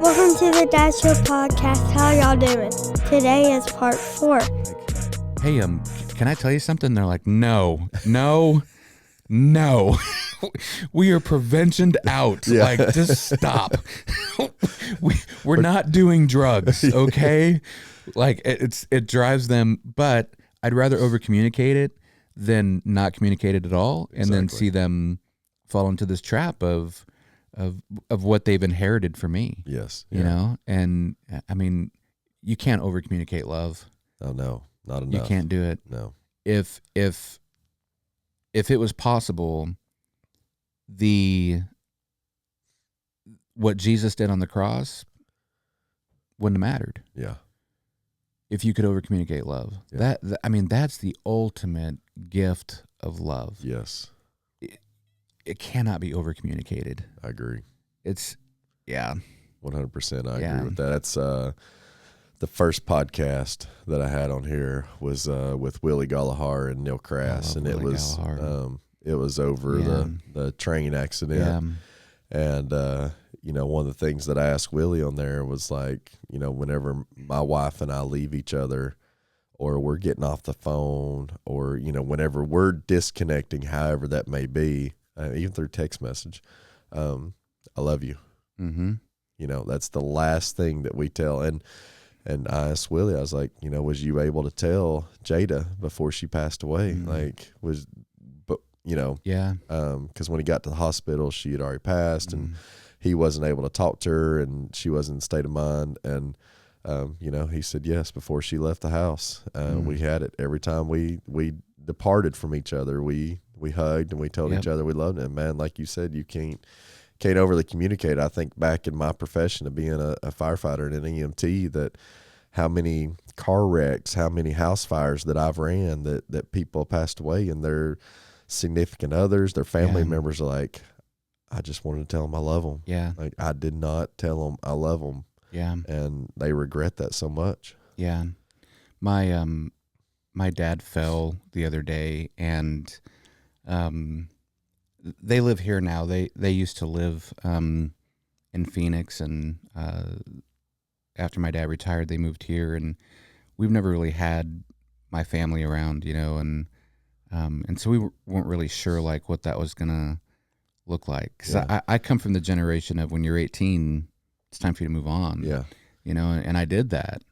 Welcome to the Dad Show podcast. How y'all doing? Today is part 4. Hey, can I tell you something? They're like, no. We are preventioned out. Yeah. Like, just stop. We're not doing drugs, okay? Like, it drives them, but I'd rather over communicate it than not communicate it at all, and then see them fall into this trap of what they've inherited from me. Yes. You know? And I mean, you can't over communicate love. Oh no, not enough. You can't do it. No. If it was possible, what Jesus did on the cross wouldn't have mattered. Yeah. If you could over communicate love. Yeah. That's the ultimate gift of love. Yes. It cannot be over communicated. I agree. 100%. I agree with that. That's the first podcast that I had on here was with Willie Gallagher and Neil Crass, and it was over the train accident. And one of the things that I asked Willie on there was like, whenever my wife and I leave each other, or we're getting off the phone, or whenever we're disconnecting, however that may be, even through text message, I love you. Mm-hmm. That's the last thing that we tell. And I asked Willie, I was like, was you able to tell Jada before she passed away? Mm-hmm. Because when he got to the hospital, she had already passed, and he wasn't able to talk to her, and she wasn't in a state of mind. And, he said yes before she left the house. We had it every time we departed from each other. We hugged and we told each other we loved it. Man, like you said, you can't overly communicate. I think back in my profession of being a firefighter and an EMT, that how many car wrecks, how many house fires that I've ran that people passed away, and their significant others, their family members are like, I just wanted to tell them I love them. Yeah. Like, I did not tell them I love them. Yeah. And they regret that so much. Yeah. My dad fell the other day, and they live here now. They used to live in Phoenix, and after my dad retired, they moved here, and we've never really had my family around, and so we weren't really sure like what that was gonna look like. 'Cause I come from the generation of when you're 18, it's time for you to move on. Yeah. And I did that.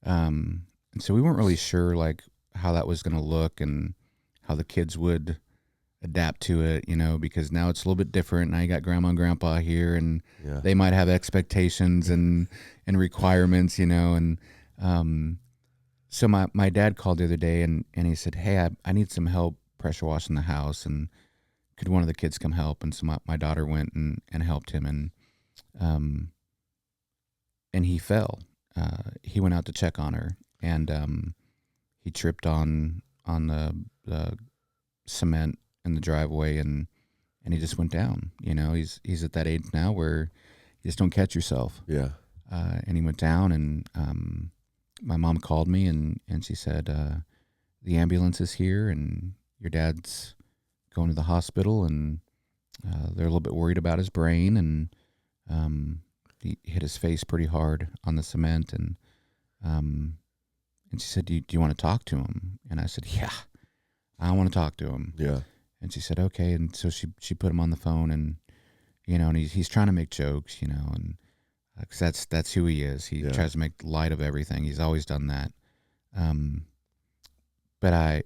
And so we weren't really sure like how that was gonna look and how the kids would adapt to it, because now it's a little bit different. Now you got grandma and grandpa here, and they might have expectations and requirements, and so my dad called the other day, and he said, hey, I need some help pressure washing the house, and could one of the kids come help? And so my daughter went and helped him, and he fell. He went out to check on her, and he tripped on the cement in the driveway, and he just went down. He's at that age now where you just don't catch yourself. Yeah. And he went down, and my mom called me, and she said, the ambulance is here, and your dad's going to the hospital, and they're a little bit worried about his brain, and he hit his face pretty hard on the cement, and she said, do you want to talk to him? And I said, yeah, I want to talk to him. Yeah. And she said, okay. And so she put him on the phone, and and he's trying to make jokes, and because that's who he is. He tries to make light of everything. He's always done that. But I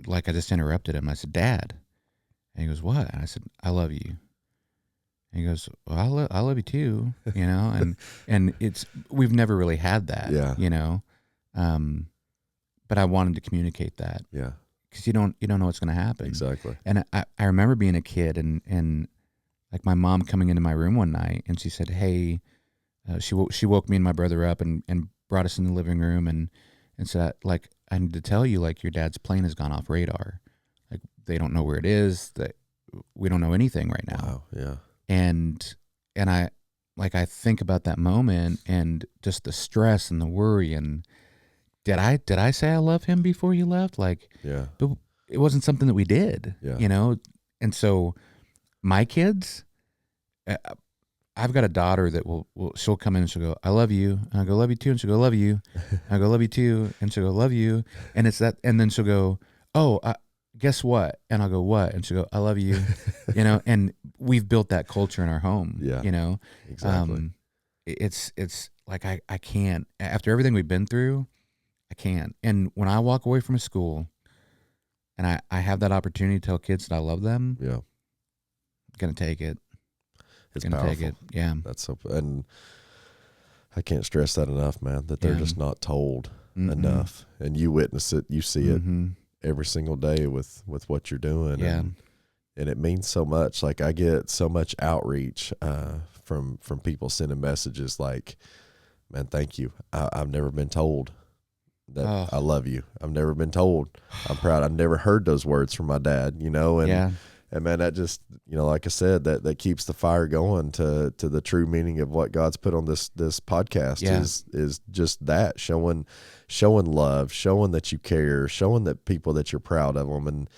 just interrupted him. I said, Dad. And he goes, what? And I said, I love you. And he goes, well, I love you too, and we've never really had that, but I wanted to communicate that. Yeah. Because you don't know what's going to happen. Exactly. And I remember being a kid, and like my mom coming into my room one night, and she said, hey, she woke me and my brother up and brought us in the living room, and said, like, I need to tell you, like, your dad's plane has gone off radar. Like, they don't know where it is. That we don't know anything right now. Wow. Yeah. And I think about that moment and just the stress and the worry, and did I say I love him before you left? Like, yeah, but it wasn't something that we did, yeah. And so my kids, I've got a daughter that she'll come in and she'll go, I love you. And I go, love you too. And she'll go, love you. And I go, love you too. And she'll go, love you. And it's that, and then she'll go, oh, guess what? And I'll go, what? And she'll go, I love you. And we've built that culture in our home. Yeah, Exactly. It's like, I can't, after everything we've been through, I can't. And when I walk away from a school and I have that opportunity to tell kids that I love them, yeah, I'm going to take it. It's gonna powerful. take it. Yeah. That's so, and I can't stress that enough, man, that they're just not told enough. And you witness it, you see it every single day with what you're doing. Yeah. And it means so much. Like, I get so much outreach from people sending messages like, man, thank you. I've never been told that I love you. I've never been told I'm proud. I've never heard those words from my dad, and man, that just, like I said, that keeps the fire going to the true meaning of what God's put on this podcast is just that, showing love, showing that you care, showing that people that you're proud of them, and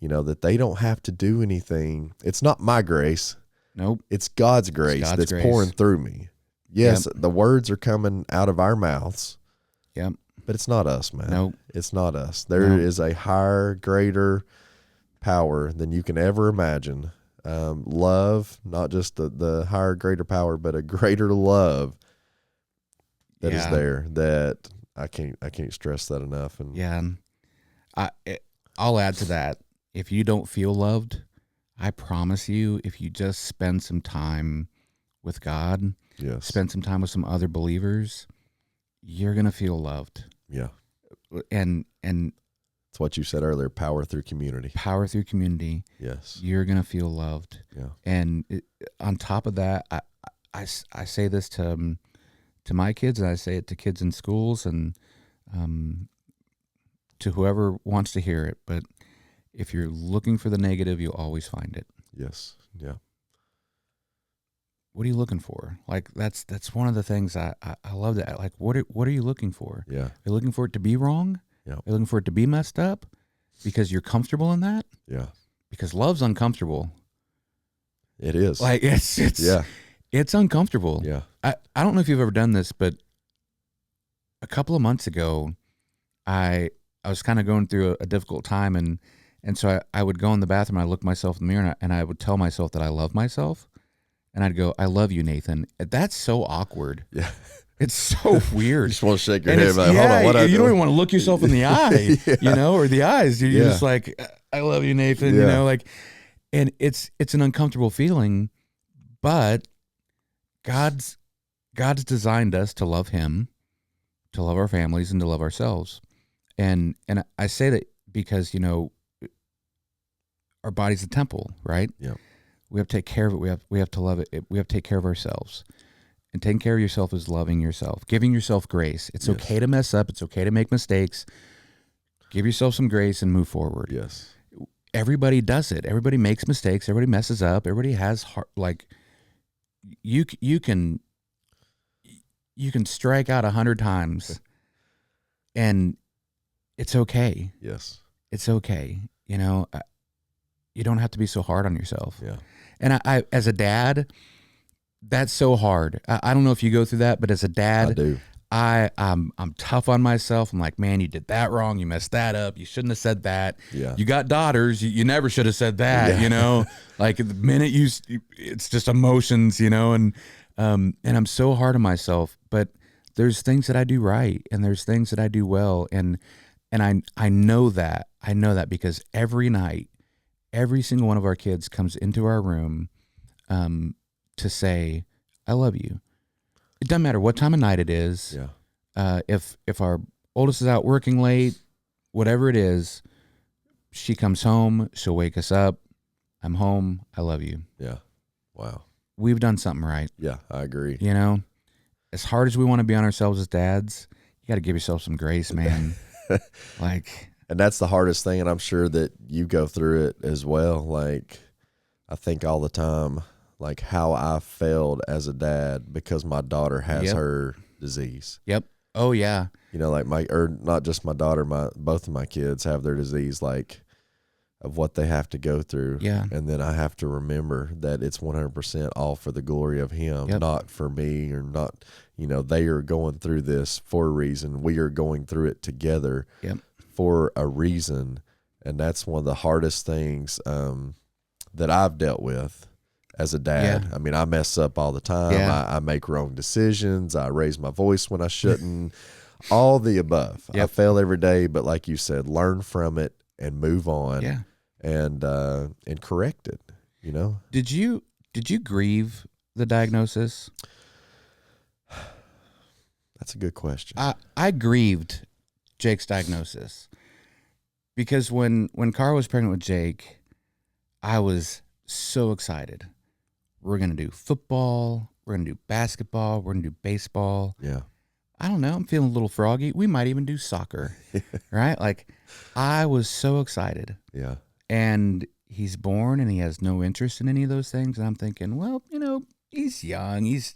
that they don't have to do anything. It's not my grace. Nope. It's God's grace that's pouring through me. Yes, the words are coming out of our mouths. Yep. But it's not us, man. Nope. It's not us. There is a higher, greater power than you can ever imagine. Love, not just the higher, greater power, but a greater love that is there, that I can't stress that enough. And I'll add to that. If you don't feel loved, I promise you, if you just spend some time with God, spend some time with some other believers, you're going to feel loved. Yeah. And it's what you said earlier, power through community. Power through community. Yes. You're going to feel loved. Yeah. And on top of that, I say this to my kids, and I say it to kids in schools, and to whoever wants to hear it. But if you're looking for the negative, you'll always find it. Yes. Yeah. What are you looking for? Like, that's one of the things I love that. Like, what are you looking for? Yeah. Are you looking for it to be wrong? Yeah. Are you looking for it to be messed up because you're comfortable in that? Yeah. Because love's uncomfortable. It is. Like, it's uncomfortable. Yeah. I don't know if you've ever done this, but a couple of months ago, I was kind of going through a difficult time, and so I would go in the bathroom, and I look myself in the mirror, and I would tell myself that I love myself. And I'd go, I love you, Nathan. That's so awkward. Yeah. It's so weird. You just want to shake your head. Like, hold on, what you don't even want to look yourself in the eye, or the eyes. You're just like, I love you, Nathan, and it's an uncomfortable feeling, but God's designed us to love him, to love our families, and to love ourselves. And I say that because, our body's a temple, right? Yeah. We have to take care of it. We have to love it. We have to take care of ourselves. And taking care of yourself is loving yourself, giving yourself grace. It's okay to mess up. It's okay to make mistakes. Give yourself some grace and move forward. Yes. Everybody does it. Everybody makes mistakes. Everybody messes up. Everybody has heart. Like, you can strike out 100 times, and it's okay. Yes. It's okay. You don't have to be so hard on yourself. Yeah. And I as a dad, that's so hard. I don't know if you go through that, but as a dad, I do. I'm tough on myself. I'm like, man, you did that wrong. You messed that up. You shouldn't have said that. Yeah. You got daughters. You never should have said that. Like, the minute it's just emotions. And I'm so hard on myself. But there's things that I do right, and there's things that I do well, and I know that. I know that because every night, every single one of our kids comes into our room to say, I love you. It doesn't matter what time of night it is. Yeah. If our oldest is out working late, whatever it is, she comes home, she'll wake us up. I'm home. I love you. Yeah. Wow. We've done something right. Yeah, I agree. As hard as we want to be on ourselves as dads, you got to give yourself some grace, man. And that's the hardest thing, and I'm sure that you go through it as well. Like, I think all the time, like, how I failed as a dad because my daughter has her disease. Yep. Oh yeah. Like not just my daughter, both of my kids have their disease. Like, of what they have to go through. Yeah. And then I have to remember that it's 100% all for the glory of him, not for me, or not, they are going through this for a reason. We are going through it together for a reason. And that's one of the hardest things that I've dealt with as a dad. Yeah. I mean, I mess up all the time. Yeah. I make wrong decisions. I raise my voice when I shouldn't. All the above. I fail every day, but like you said, learn from it and move on, and correct it. Did you grieve the diagnosis? That's a good question. I grieved Jake's diagnosis because when Cara was pregnant with Jake, I was so excited. We're gonna do football. We're gonna do basketball. We're gonna do baseball. Yeah. I don't know. I'm feeling a little froggy. We might even do soccer, right? Like, I was so excited. Yeah. And he's born and he has no interest in any of those things. And I'm thinking, well, he's young. He's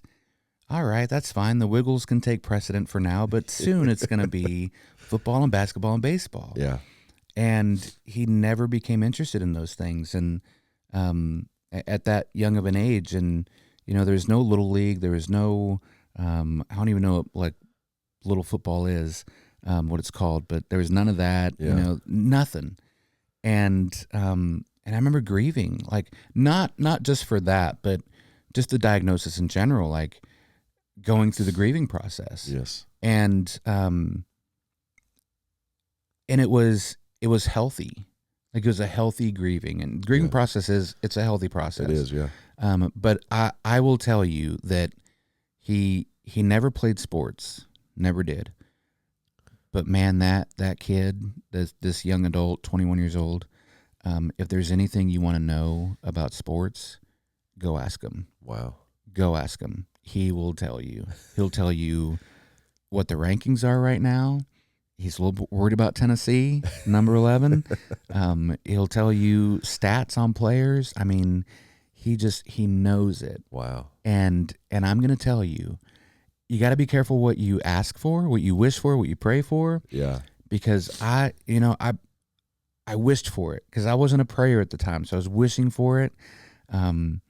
all right. That's fine. The Wiggles can take precedent for now, but soon it's going to be football and basketball and baseball. Yeah. And he never became interested in those things. And at that young of an age, and, there's no little league. There was no, I don't even know like little football is, what it's called, but there was none of that, nothing. And I remember grieving, like not just for that, but just the diagnosis in general, like going through the grieving process. Yes. And it was healthy. Like, it was a healthy grieving, and grieving process it's a healthy process. It is. Yeah. But I will tell you that he never played sports. Never did. But man, that kid, this young adult, 21 years old, if there's anything you want to know about sports, go ask him. Wow. Go ask him. He will tell you. He'll tell you what the rankings are right now. He's a little worried about Tennessee, number 11. He'll tell you stats on players. I mean, he knows it. Wow. And I'm going to tell you, you got to be careful what you ask for, what you wish for, what you pray for. Yeah. Because I wished for it because I wasn't a prayer at the time. So I was wishing for it. And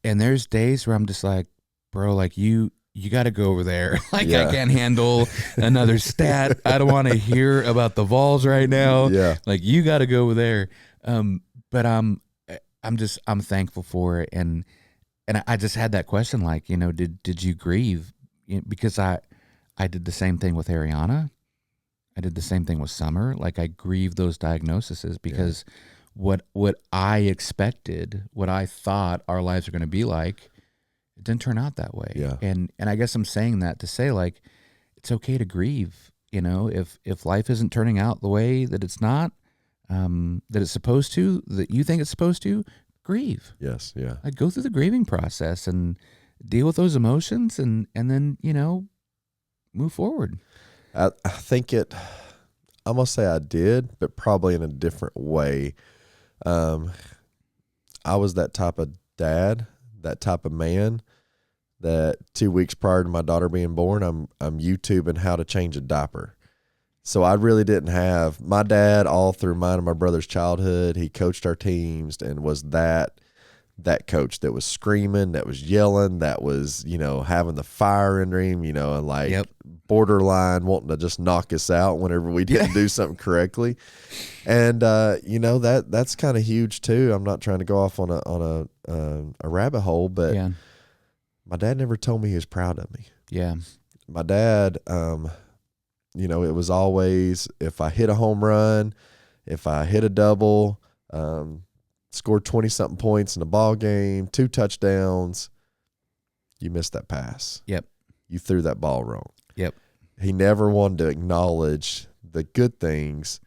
there's days where I'm just like, bro, like you got to go over there. Like, I can't handle another stat. I don't want to hear about the Vols right now. Yeah. Like, you got to go over there. But I'm thankful for it. And I just had that question, like, did you grieve? Because I did the same thing with Ariana. I did the same thing with Summer. Like, I grieved those diagnoses because what I expected, what I thought our lives are going to be like, it didn't turn out that way. Yeah. And I guess I'm saying that to say, like, it's okay to grieve. If life isn't turning out the way that it's not, that it's supposed to, that you think it's supposed to, grieve. Yes. Yeah. Like, go through the grieving process and deal with those emotions and then, move forward. I think I'm going to say I did, but probably in a different way. I was that type of dad, that type of man that 2 weeks prior to my daughter being born, I'm YouTubing how to change a diaper. So I really didn't have my dad all through mine and my brother's childhood. He coached our teams and was that coach that was screaming, that was yelling, that was, having the fire in him, and like borderline wanting to just knock us out whenever we didn't do something correctly. And, that's kind of huge too. I'm not trying to go off on a rabbit hole, but my dad never told me he was proud of me. Yeah. My dad, it was always, if I hit a home run, if I hit a double, scored 20-something points in a ball game, 2 touchdowns, you missed that pass. Yep. You threw that ball wrong. Yep. He never wanted to acknowledge the good things.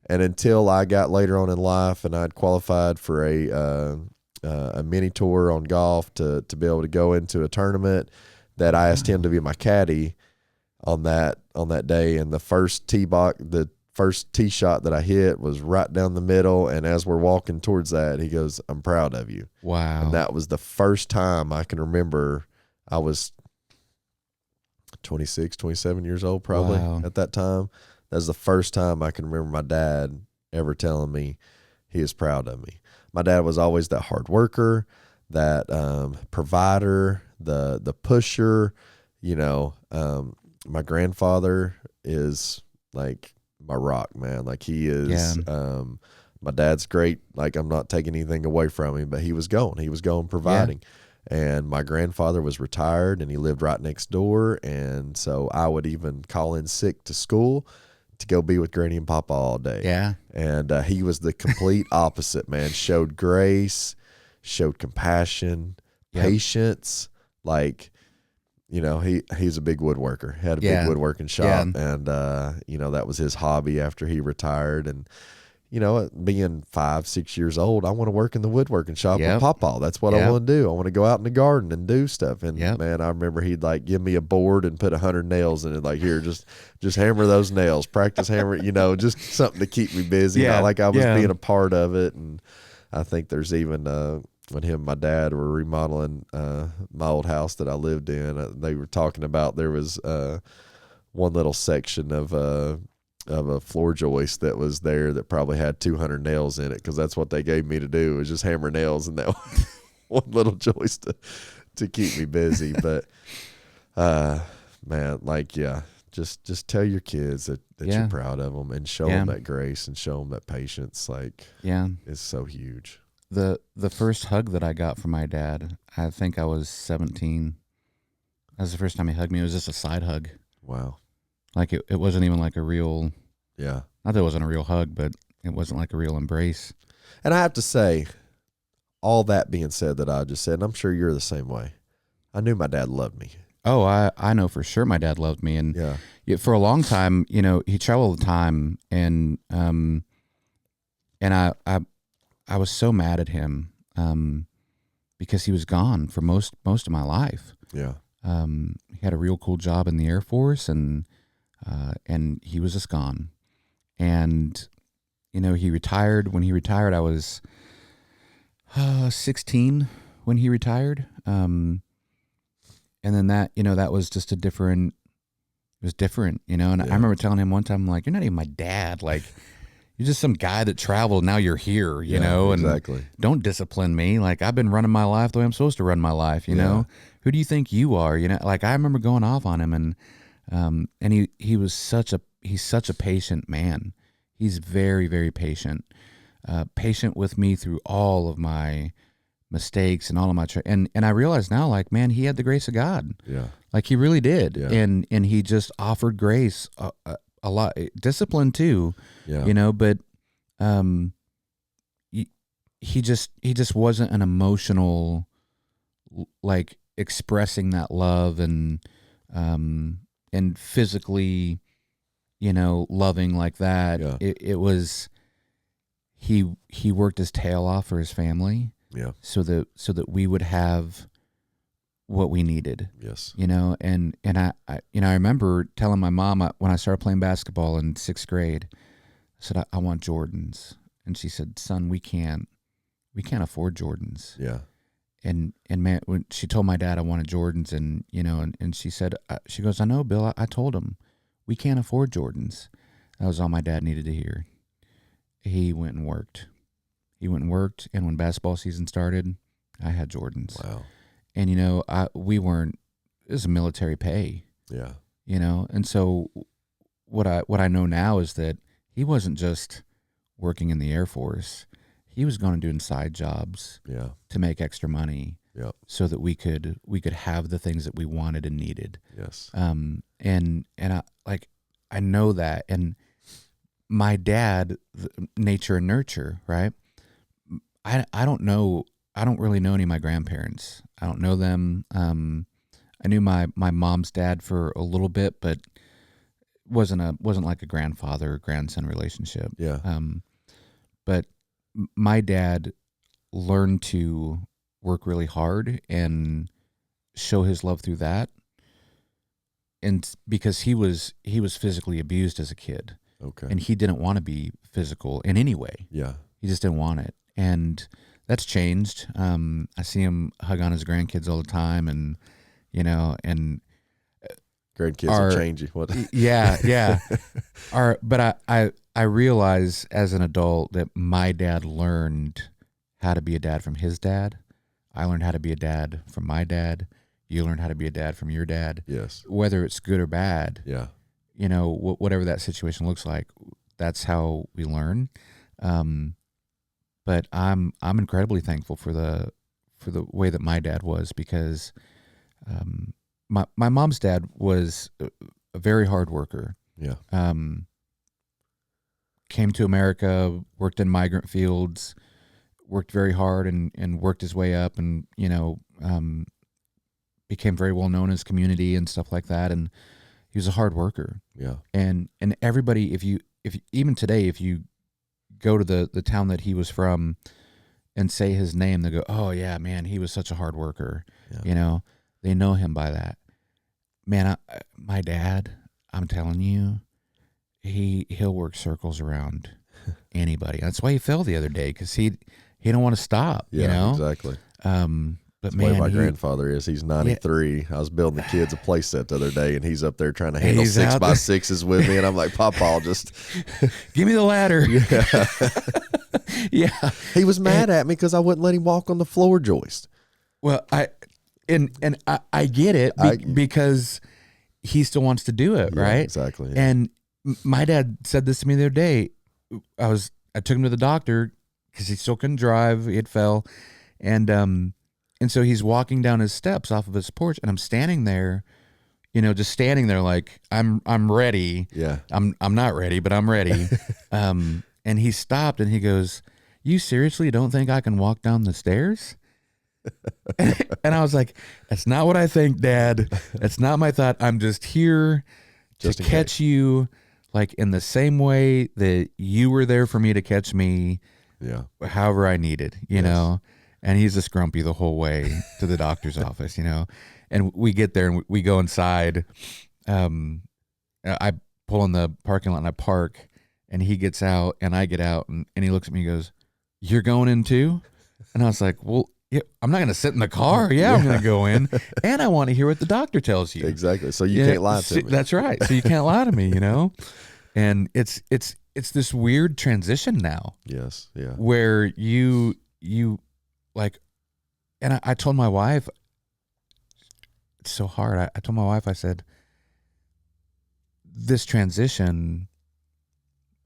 And until I got later on in life and I'd qualified for a mini tour on golf to be able to go into a tournament, that I asked him to be my caddy on that day. And the first tee shot that I hit was right down the middle. And as we're walking towards that, he goes, "I'm proud of you." Wow. And that was the first time I can remember. I was 26, 27 years old probably at that time. That was the first time I can remember my dad ever telling me, he is proud of me. My dad was always that hard worker, that provider, the pusher. My grandfather is like my rock, man. Like he is. Yeah. My dad's great. Like I'm not taking anything away from him, but he was going providing. And my grandfather was retired, and he lived right next door. And so I would even call in sick to school to go be with Granny and Papa all day. Yeah. And he was the complete opposite, man. Showed grace, showed compassion, patience. Like, he's a big woodworker. Had a big woodworking shop. Yeah. And, that was his hobby after he retired. And, being 5-6 years old, I want to work in the woodworking shop with Papa. That's what I want to do. I want to go out in the garden and do stuff. And man, I remember he'd like give me a board and put 100 nails in it. Like, here, just hammer those nails, practice hammer, just something to keep me busy. Not like I was being a part of it. And I think there's even, when him and my dad were remodeling my old house that I lived in, they were talking about there was one little section of a floor joist that was there that probably had 200 nails in it, because that's what they gave me to do, was just hammer nails in that one little joist to keep me busy. But man, like, just tell your kids that you're proud of them, and show them that grace, and show them that patience. Like, it's so huge. The first hug that I got from my dad, I think I was 17. That was the first time he hugged me. It was just a side hug. Wow. Like it wasn't even like a real, not that it wasn't a real hug, but it wasn't like a real embrace. And I have to say, all that being said that I just said, and I'm sure you're the same way, I knew my dad loved me. Oh, I know for sure my dad loved me. And for a long time, he traveled all the time, and I was so mad at him because he was gone for most of my life. Yeah. He had a real cool job in the Air Force, and he was just gone. And, he retired. When he retired, I was 16 when he retired. And then that was just it was different, and I remember telling him one time, I'm like, you're not even my dad. Like, you're just some guy that traveled. Now you're here, and exactly. Don't discipline me. Like, I've been running my life the way I'm supposed to run my life, you know? Who do you think you are? Like, I remember going off on him, and he's such a patient man. He's very, very patient, patient with me through all of my mistakes and all of my, and I realize now, like, man, he had the grace of God. Yeah. Like, he really did. Yeah. And he just offered grace, a lot, discipline too, but he just wasn't an emotional, like, expressing that love and physically, loving like that. It was, he worked his tail off for his family, so that we would have what we needed. Yes. And I remember telling my mom, when I started playing basketball in 6th grade, I said, I want Jordans. And she said, son, we can't afford Jordans. Yeah. And man, when she told my dad I wanted Jordans, and she said, she goes, I know, Bill, I told him we can't afford Jordans. That was all my dad needed to hear. He went and worked. And when basketball season started, I had Jordans. Wow. And, it was a military pay. Yeah. And so what I know now is that he wasn't just working in the Air Force. He was going to do side jobs to make extra money so that we could have the things that we wanted and needed. Yes. And I know that. And my dad, nature and nurture, right? I don't really know any of my grandparents. I don't know them. I knew my mom's dad for a little bit, but wasn't like a grandfather or grandson relationship. Yeah. But my dad learned to work really hard and show his love through that. And because he was physically abused as a kid. Okay. And he didn't want to be physical in any way. Yeah. He just didn't want it. And that's changed. I see him hug on his grandkids all the time, and grandkids are changing. What? Yeah. But I realize as an adult that my dad learned how to be a dad from his dad. I learned how to be a dad from my dad. You learned how to be a dad from your dad. Yes. Whether it's good or bad. Yeah. You know, whatever that situation looks like, that's how we learn. But I'm incredibly thankful for the way that my dad was, because my mom's dad was a very hard worker. Yeah. Came to America, worked in migrant fields, worked very hard and worked his way up, and, you know, became very well known in his community and stuff like that. And he was a hard worker. Yeah. And everybody, if you even today, if you go to the town that he was from and say his name, they go, "Oh yeah, man, he was such a hard worker." Yeah. You know, they know him by that. Man, my dad, I'm telling you, he'll work circles around anybody. That's why he fell the other day, because he don't want to stop. Yeah, you know, exactly. But That's man, the way my grandfather is. He's 93. I was building the kids a play set the other day, and he's up there trying to handle 6x6s with me, and I'm like, "Papa, I'll just give me the ladder." Yeah. Yeah. He was mad at me because I wouldn't let him walk on the floor joist. Well, I get it because he still wants to do it, Yeah, right? exactly. Yeah. And my dad said this to me the other day. I took him to the doctor because he still couldn't drive. He had fell, and so he's walking down his steps off of his porch, and I'm standing there, you know, just standing there like I'm ready. Yeah. I'm not ready, but I'm ready. And he stopped and he goes, "You seriously don't think I can walk down the stairs?" And I was like, "That's not what I think, Dad. That's not my thought. I'm just here to catch you, like in the same way that you were there for me to catch me, Yeah. however I needed, you know." And he's just grumpy the whole way to the doctor's office, you know. And we get there and we go inside. I pull in the parking lot and I park, and he gets out and I get out, and he looks at me and goes, "You're going in too?" And I was like, "Well, yeah, I'm not going to sit in the car. Yeah, I'm going to go in, and I want to hear what the doctor tells you." Exactly. So you can't lie to me. That's right. So you can't lie to me, you know. And it's this weird transition now. Yes. Yeah. Where you like, and I told my wife, it's so hard. I told my wife, I said, this transition,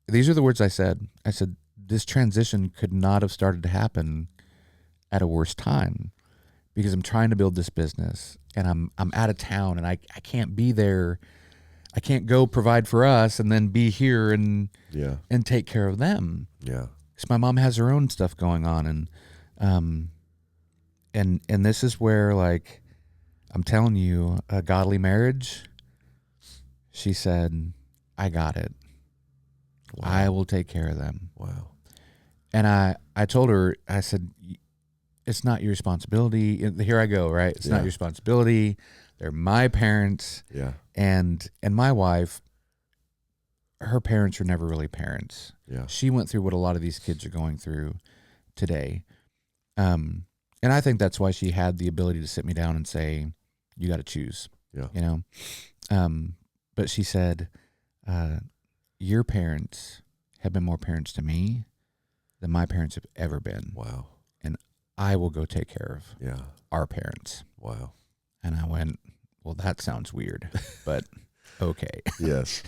these are the words I said. I said, this transition could not have started to happen at a worse time, because I'm trying to build this business, and I'm out of town, and I can't be there. I can't go provide for us and then be here and take care of them. Yeah. Because my mom has her own stuff going on, and this is where, like, I'm telling you, a godly marriage. She said, "I got it. Wow. I will take care of them." Wow. And I told her, I said, "It's not your responsibility." Here I go, right? It's not your responsibility. They're my parents. Yeah. And my wife, her parents were never really parents. Yeah. She went through what a lot of these kids are going through today. And I think that's why she had the ability to sit me down and say, "You got to choose." Yeah. You know? But she said, "Your parents have been more parents to me than my parents have ever been. Wow. And I will go take care of our parents." Wow. And I went, "Well, that sounds weird, but okay." Yes.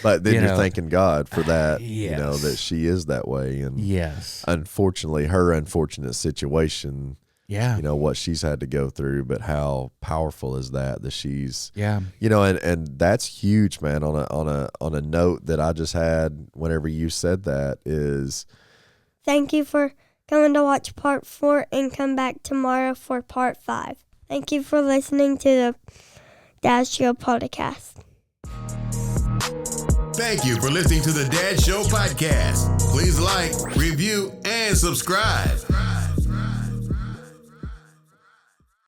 But then you're thanking God for that, yes. you know, that she is that way. And yes, unfortunately, her unfortunate situation, yeah, you know, what she's had to go through, but how powerful is that she's, yeah, you know, and that's huge, man. On a note that I just had whenever you said that is, thank you for coming to watch part 4, and come back tomorrow for part 5. Thank you for listening to the Dad Show podcast. Thank you for listening to the Dad Show podcast. Please like, review, and subscribe.